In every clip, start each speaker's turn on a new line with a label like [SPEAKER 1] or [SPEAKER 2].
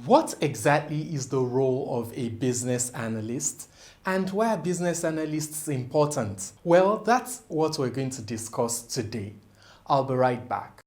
[SPEAKER 1] What exactly is the role of a business analyst? And why are business analysts important? Well, that's what we're going to discuss today. I'll be right back.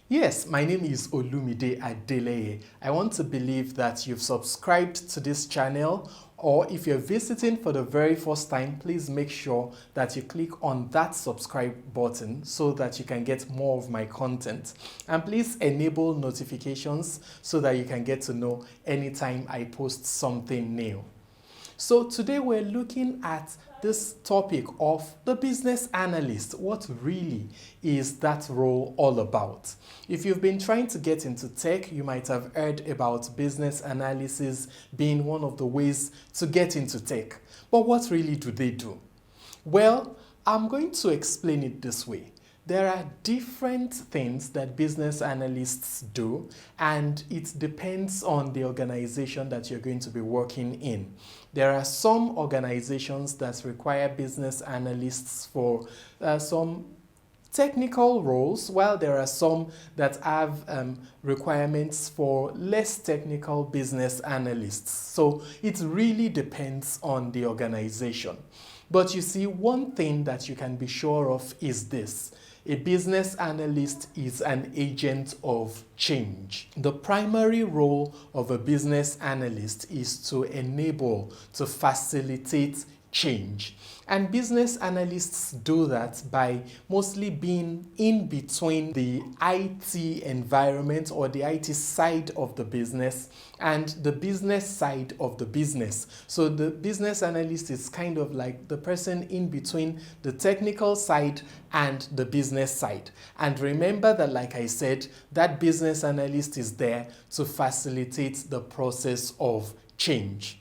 [SPEAKER 1] Yes, my name is Olumide Adeleye. I want to believe that you've subscribed to this channel, or if you're visiting for the very first time, please make sure that you click on that subscribe button so that you can get more of my content. And please enable notifications so that you can get to know anytime I post something new. So today we're looking at this topic of the business analyst. What really is that role all about? If you've been trying to get into tech, you might have heard about business analysis being one of the ways to get into tech. But what really do they do? Well, I'm going to explain it this way. There are different things that business analysts do, and it depends on the organization that you're going to be working in. There are some organizations that require business analysts for some technical roles, while there are some that have requirements for less technical business analysts. So it really depends on the organization. But you see, one thing that you can be sure of is this. A business analyst is an agent of change. The primary role of a business analyst is to enable, to facilitate change. And business analysts do that by mostly being in between the IT environment or the IT side of the business and the business side of the business. So the business analyst is kind of like the person in between the technical side and the business side. And remember that, like I said, that business analyst is there to facilitate the process of change.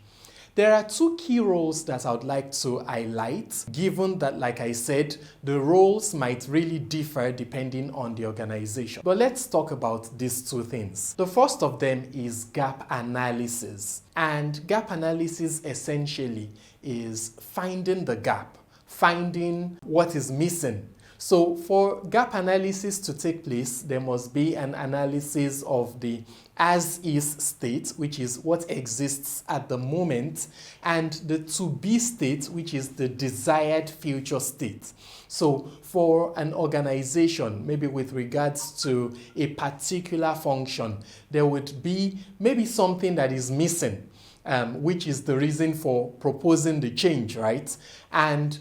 [SPEAKER 1] There are two key roles that I would like to highlight, given that, like I said, the roles might really differ depending on the organization. But let's talk about these two things. The first of them is gap analysis. And gap analysis essentially is finding the gap, finding what is missing. So for gap analysis to take place, there must be an analysis of the as-is state, which is what exists at the moment, and the to-be state, which is the desired future state. So for an organization, maybe with regards to a particular function, there would be maybe something that is missing, which is the reason for proposing the change, right? And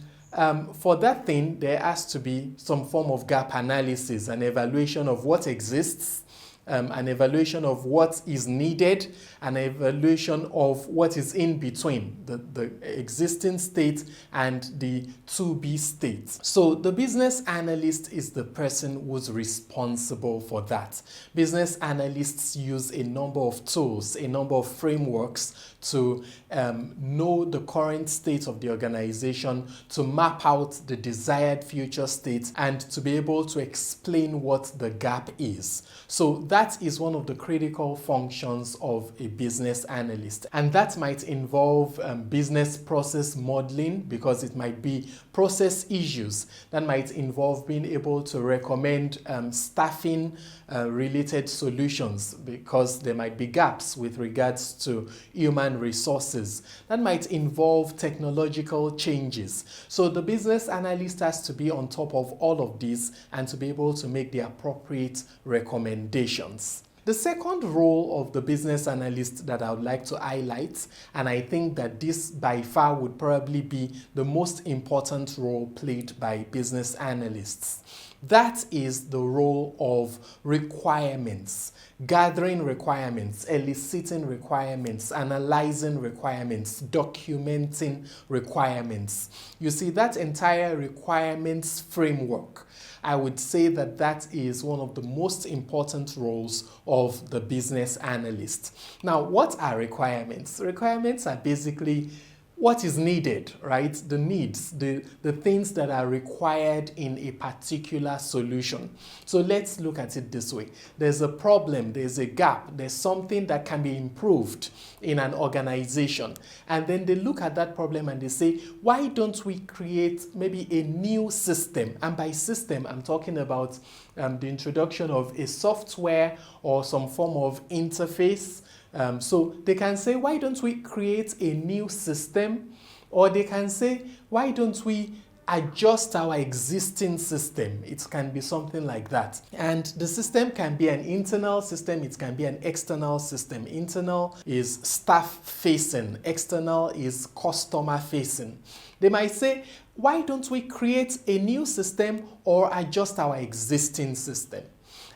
[SPEAKER 1] for that thing, there has to be some form of gap analysis, an evaluation of what exists, an evaluation of what is needed, an evaluation of what is in between the existing state and the to-be state. So the business analyst is the person who's responsible for that. Business analysts use a number of tools, a number of frameworks to know the current state of the organization, to map out the desired future state, and to be able to explain what the gap is. So that is one of the critical functions of a business analyst. And that might involve business process modeling, because it might be process issues. That might involve being able to recommend staffing related solutions, because there might be gaps with regards to human resources. That might involve technological changes. So the business analyst has to be on top of all of these and to be able to make the appropriate recommendations. The second role of the business analyst that I would like to highlight, and I think that this by far would probably be the most important role played by business analysts, that is the role of requirements, gathering requirements, eliciting requirements, analyzing requirements, documenting requirements. You see, that entire requirements framework, I would say that that is one of the most important roles of the business analyst. Now, what are requirements? Requirements are basically what is needed, right? The needs, the things that are required in a particular solution. So let's look at it this way. There's a problem, there's a gap, there's something that can be improved in an organization. And then they look at that problem and they say, why don't we create maybe a new system? And by system, I'm talking about the introduction of a software or some form of interface. So they can say, why don't we create a new system? Or they can say, why don't we adjust our existing system? It can be something like that. And the system can be an internal system, it can be an external system. Internal is staff facing, external is customer facing. They might say, why don't we create a new system or adjust our existing system?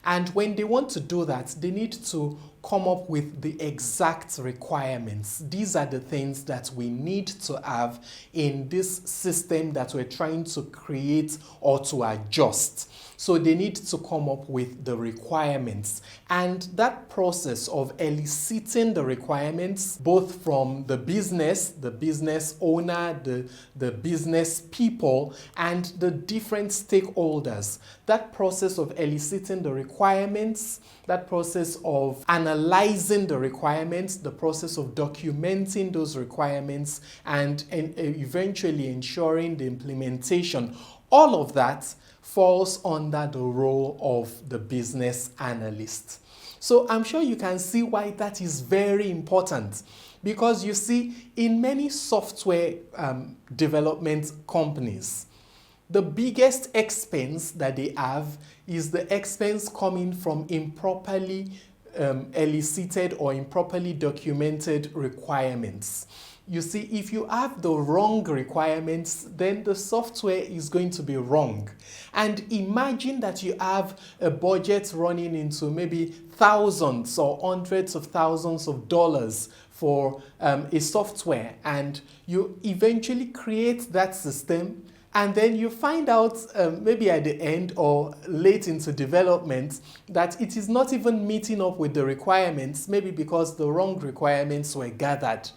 [SPEAKER 1] And when they want to do that, they need to come up with the exact requirements. These are the things that we need to have in this system that we're trying to create or to adjust. So they need to come up with the requirements. And that process of eliciting the requirements, both from the business owner, the business people, and the different stakeholders, that process of eliciting the requirements, that process of analyzing the requirements, the process of documenting those requirements, and eventually ensuring the implementation, all of that falls under the role of the business analyst. So I'm sure you can see why that is very important, because you see, in many software development companies, the biggest expense that they have is the expense coming from improperly elicited or improperly documented requirements. You see, if you have the wrong requirements, then the software is going to be wrong. And imagine that you have a budget running into maybe thousands or hundreds of thousands of dollars for a software, and you eventually create that system, and then you find out maybe at the end or late into development that it is not even meeting up with the requirements, maybe because the wrong requirements were gathered.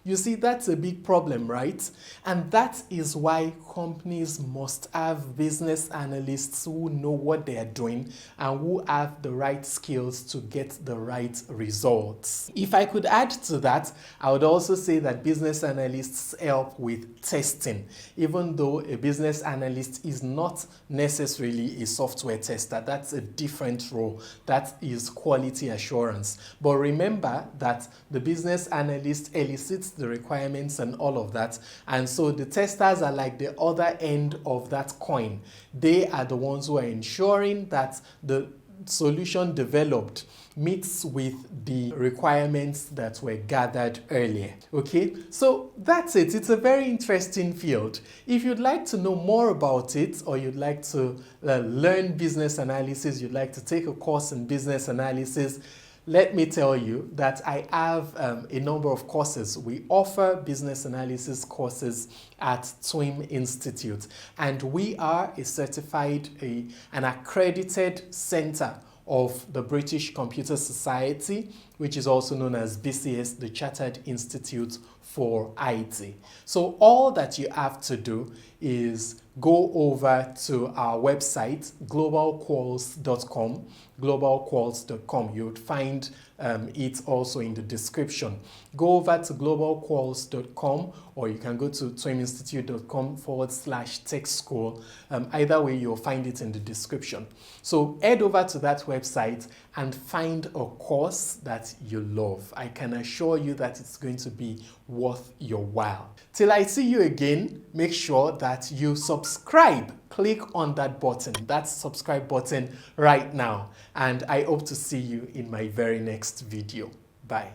[SPEAKER 1] You see, that's a big problem, right? And that is why companies must have business analysts who know what they are doing and who have the right skills to get the right results. If I could add to that, I would also say that business analysts help with testing, even though a business analyst is not necessarily a software tester. That's a different role. That is quality assurance. But remember that the business analyst elicits the requirements and all of that, and so the testers are like the other end of that coin. They are the ones who are ensuring that the solution developed meets with the requirements that were gathered earlier. Okay, so that's it. It's a very interesting field. If you'd like to know more about it, or you'd like to learn business analysis, you'd like to take a course in business analysis, let me tell you that I have a number of courses. We offer business analysis courses at Twim Institute, and we are a certified, an accredited center of the British Computer Society, which is also known as BCS, the Chartered Institute for IT. So all that you have to do is go over to our website, globalquals.com, globalquals.com. You would find it also in the description. Go over to globalquals.com, or you can go to twiminstitute.com/tech school. Either way, you'll find it in the description. So head over to that website and find a course that you love. I can assure you that it's going to be worth your while. Till I see you again, make sure that you subscribe. Click on that button, that subscribe button right now. And I hope to see you in my very next video. Bye.